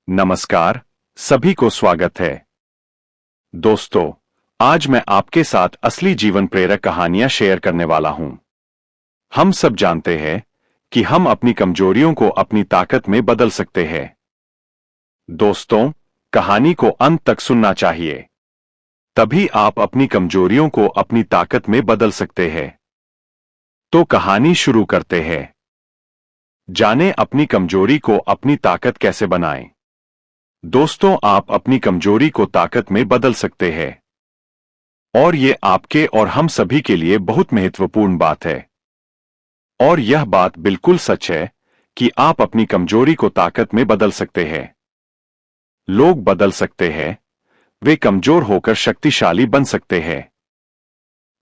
नमस्कार, सभी को स्वागत है। दोस्तों, आज मैं आपके साथ असली जीवन प्रेरक कहानियां शेयर करने वाला हूं। हम सब जानते हैं कि हम अपनी कमजोरियों को अपनी ताकत में बदल सकते हैं। दोस्तों, कहानी को अंत तक सुनना चाहिए, तभी आप अपनी कमजोरियों को अपनी ताकत में बदल सकते हैं। तो कहानी शुरू करते हैं। जानें अपनी कमजोरी को अपनी ताकत कैसे बनाएं। दोस्तों, आप अपनी कमजोरी को ताकत में बदल सकते हैं, और ये आपके और हम सभी के लिए बहुत महत्वपूर्ण बात है। और यह बात बिल्कुल सच है कि आप अपनी कमजोरी को ताकत में बदल सकते हैं। लोग बदल सकते हैं, वे कमजोर होकर शक्तिशाली बन सकते हैं,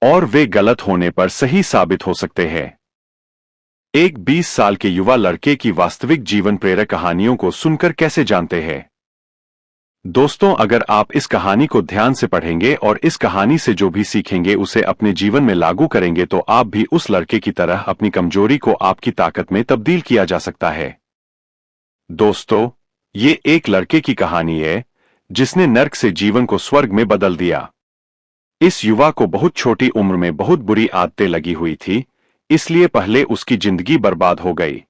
और वे गलत होने पर सही साबित हो सकते हैं। एक 20 साल के युवा लड़के की वास्तविक जीवन प्रेरक कहानियों को सुनकर कैसे जानते हैं? दोस्तों, अगर आप इस कहानी को ध्यान से पढ़ेंगे और इस कहानी से जो भी सीखेंगे उसे अपने जीवन में लागू करेंगे तो आप भी उस लड़के की तरह अपनी कमजोरी को आपकी ताकत में तब्दील किया जा सकता है। दोस्तों, ये एक लड़के की कहानी है जिसने नर्क से जीवन को स्वर्ग में बदल दिया। इस युवा को बहुत छोटी उम्र में बहुत बुरी आदतें लगी हुई थी, इसलिए पहले उसकी जिंदगी बर्बाद हो गई,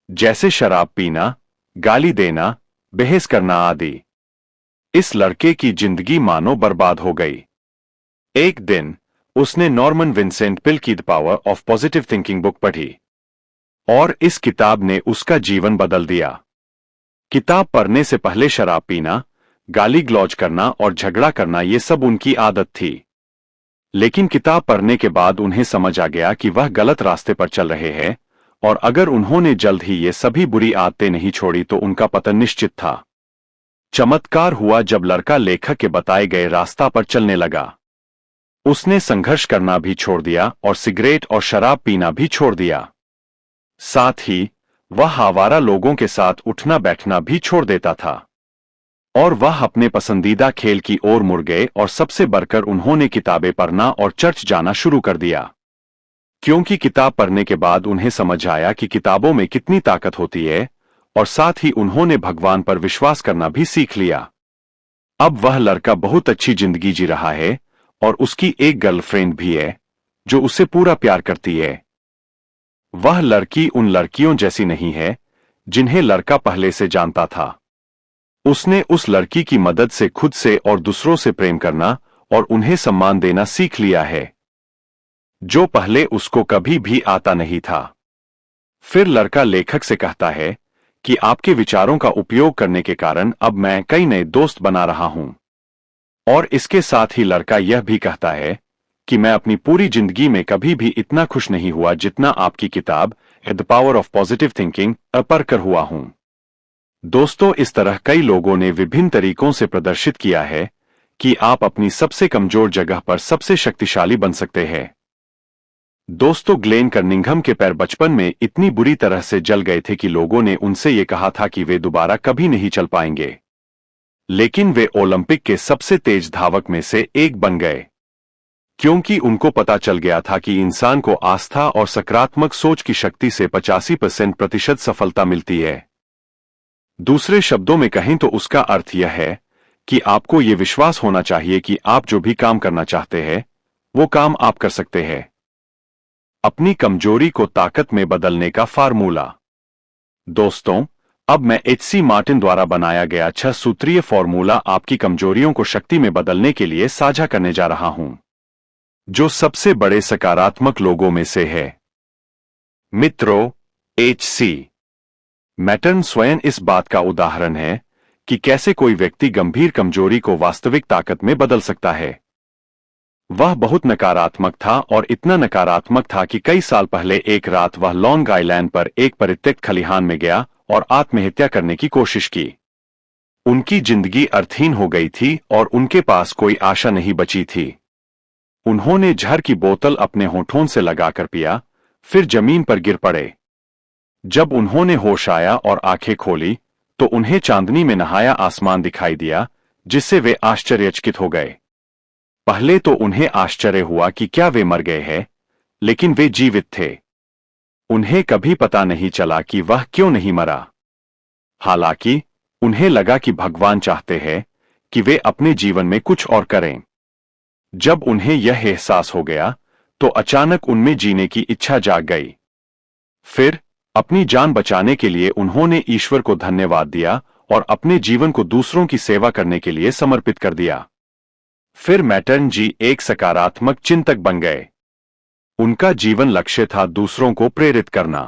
जैसे शराब पीना, गाली देना, बहस करना आदि। इस लड़के की जिंदगी मानो बर्बाद हो गई। एक दिन उसने नॉर्मन विंसेंट पिल की the power of positive thinking book पढ़ी, और इस किताब ने उसका जीवन बदल दिया। किताब पढ़ने से पहले शराब पीना, गाली गलौज करना और झगड़ा करना ये सब उनकी आदत थी। लेकिन किताब पढ़ने के बाद उन्हें समझ आ गया कि वह गलत रास्ते पर चल रहे हैं, और अगर उन्होंने जल्द ही ये सभी बुरी आदतें नहीं छोड़ी तो उनका पतन निश्चित था। चमत्कार हुआ जब लड़का लेखक के बताए गए रास्ता पर चलने लगा। उसने संघर्ष करना भी छोड़ दिया और सिगरेट और शराब पीना भी छोड़ दिया। साथ ही वह आवारा लोगों के साथ उठना बैठना भी छोड़ देता था, और वह अपने पसंदीदा खेल की ओर मुड़ गए, और सबसे बढ़कर उन्होंने किताबें पढ़ना और चर्च जाना शुरू कर दिया। क्योंकि किताब पढ़ने के बाद उन्हें समझ आया कि किताबों में कितनी ताकत होती है, और साथ ही उन्होंने भगवान पर विश्वास करना भी सीख लिया। अब वह लड़का बहुत अच्छी जिंदगी जी रहा है, और उसकी एक गर्लफ्रेंड भी है जो उसे पूरा प्यार करती है। वह लड़की उन लड़कियों जैसी नहीं है जिन्हें लड़का पहले से जानता था। उसने उस लड़की की मदद से खुद से और दूसरों से प्रेम करना और उन्हें सम्मान देना सीख लिया है, जो पहले उसको कभी भी आता नहीं था। फिर लड़का लेखक से कहता है कि आपके विचारों का उपयोग करने के कारण अब मैं कई नए दोस्त बना रहा हूं। और इसके साथ ही लड़का यह भी कहता है कि मैं अपनी पूरी जिंदगी में कभी भी इतना खुश नहीं हुआ जितना आपकी किताब the power of positive thinking पढ़कर हुआ हूं। दोस्तों, इस तरह कई लोगों ने विभिन्न तरीकों से प्रदर्शित किया है कि आप अपनी सबसे कमजोर जगह पर सबसे शक्तिशाली बन सकते हैं। दोस्तों, ग्लेन कर्निंघम के पैर बचपन में इतनी बुरी तरह से जल गए थे कि लोगों ने उनसे ये कहा था कि वे दोबारा कभी नहीं चल पाएंगे। लेकिन वे ओलंपिक के सबसे तेज धावक में से एक बन गए, क्योंकि उनको पता चल गया था कि इंसान को आस्था और सकारात्मक सोच की शक्ति से 85% सफलता मिलती है। दूसरे शब्दों में कहें तो उसका अर्थ यह है कि आपको ये विश्वास होना चाहिए कि आप जो भी काम करना चाहते हैं वो काम आप कर सकते हैं। अपनी कमजोरी को ताकत में बदलने का फार्मूला। दोस्तों, अब मैं एच.सी. मार्टिन द्वारा बनाया गया 6 सूत्रीय फार्मूला आपकी कमजोरियों को शक्ति में बदलने के लिए साझा करने जा रहा हूं, जो सबसे बड़े सकारात्मक लोगों में से है। मित्रों, एच.सी. मार्टिन स्वयं इस बात का उदाहरण है कि कैसे कोई व्यक्ति गंभीर कमजोरी को वास्तविक ताकत में बदल सकता है। वह बहुत नकारात्मक था, और इतना नकारात्मक था कि कई साल पहले एक रात वह लॉन्ग आइलैंड पर एक परित्यक्त खलिहान में गया और आत्महत्या करने की कोशिश की। उनकी जिंदगी अर्थहीन हो गई थी और उनके पास कोई आशा नहीं बची थी। उन्होंने जहर की बोतल अपने होठों से लगाकर पिया, फिर जमीन पर गिर पड़े। जब उन्होंने होश आया और आंखें खोली तो उन्हें चांदनी में नहाया आसमान दिखाई दिया, जिससे वे आश्चर्यचकित हो गए। पहले तो उन्हें आश्चर्य हुआ कि क्या वे मर गए हैं, लेकिन वे जीवित थे। उन्हें कभी पता नहीं चला कि वह क्यों नहीं मरा। हालांकि उन्हें लगा कि भगवान चाहते हैं कि वे अपने जीवन में कुछ और करें। जब उन्हें यह एहसास हो गया तो अचानक उनमें जीने की इच्छा जाग गई। फिर अपनी जान बचाने के लिए उन्होंने ईश्वर को धन्यवाद दिया और अपने जीवन को दूसरों की सेवा करने के लिए समर्पित कर दिया। फिर मैटर्न जी एक सकारात्मक चिंतक बन गए। उनका जीवन लक्ष्य था दूसरों को प्रेरित करना।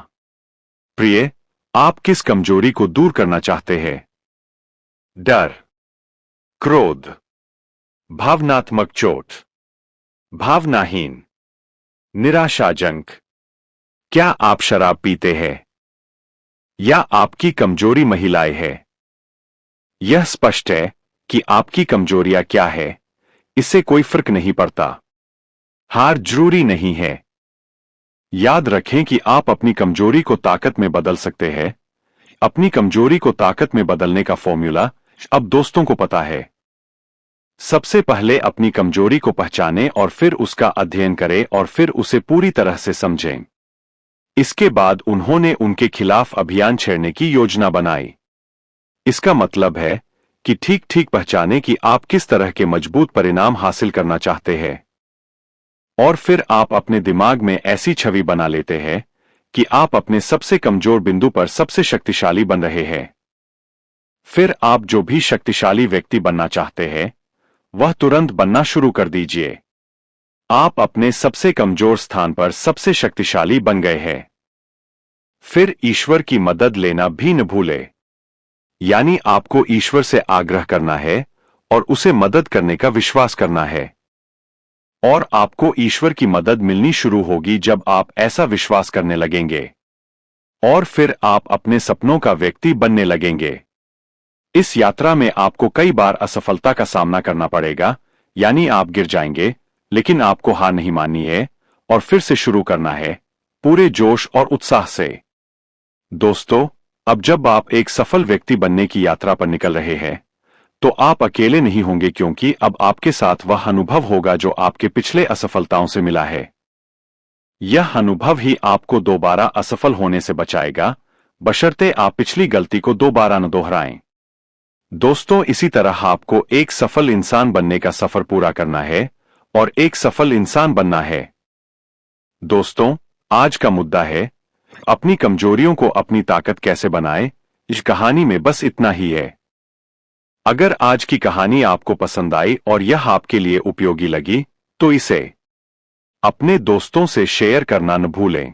प्रिय, आप किस कमजोरी को दूर करना चाहते हैं? डर, क्रोध, भावनात्मक चोट, भावनाहीन, निराशाजनक। क्या आप शराब पीते हैं? या आपकी कमजोरी महिलाएं है? यह स्पष्ट है कि आपकी कमजोरियां क्या है, इससे कोई फर्क नहीं पड़ता। हार जरूरी नहीं है। याद रखें कि आप अपनी कमजोरी को ताकत में बदल सकते हैं। अपनी कमजोरी को ताकत में बदलने का फॉर्मूला अब दोस्तों को पता है। सबसे पहले अपनी कमजोरी को पहचानें और फिर उसका अध्ययन करें और फिर उसे पूरी तरह से समझें। इसके बाद उन्होंने उनके खिलाफ अभियान छेड़ने की योजना बनाई। इसका मतलब है कि ठीक ठीक पहचानें कि आप किस तरह के मजबूत परिणाम हासिल करना चाहते हैं। और फिर आप अपने दिमाग में ऐसी छवि बना लेते हैं कि आप अपने सबसे कमजोर बिंदु पर सबसे शक्तिशाली बन रहे हैं। फिर आप जो भी शक्तिशाली व्यक्ति बनना चाहते हैं वह तुरंत बनना शुरू कर दीजिए। आप अपने सबसे कमजोर स्थान पर सबसे शक्तिशाली बन गए हैं। फिर ईश्वर की मदद लेना भी न भूलें। यानी आपको ईश्वर से आग्रह करना है और उसे मदद करने का विश्वास करना है। और आपको ईश्वर की मदद मिलनी शुरू होगी जब आप ऐसा विश्वास करने लगेंगे। और फिर आप अपने सपनों का व्यक्ति बनने लगेंगे। इस यात्रा में आपको कई बार असफलता का सामना करना पड़ेगा, यानी आप गिर जाएंगे, लेकिन आपको हार नहीं माननी है और फिर से शुरू करना है, पूरे जोश और उत्साह से। दोस्तों, अब जब आप एक सफल व्यक्ति बनने की यात्रा पर निकल रहे हैं तो आप अकेले नहीं होंगे, क्योंकि अब आपके साथ वह अनुभव होगा जो आपके पिछले असफलताओं से मिला है। यह अनुभव ही आपको दोबारा असफल होने से बचाएगा, बशर्ते आप पिछली गलती को दोबारा न दोहराएं। दोस्तों, इसी तरह आपको एक सफल इंसान बनने का सफर पूरा करना है और एक सफल इंसान बनना है। दोस्तों, आज का मुद्दा है अपनी कमजोरियों को अपनी ताकत कैसे बनाएं। इस कहानी में बस इतना ही है। अगर आज की कहानी आपको पसंद आई और यह आपके लिए उपयोगी लगी तो इसे अपने दोस्तों से शेयर करना न भूलें।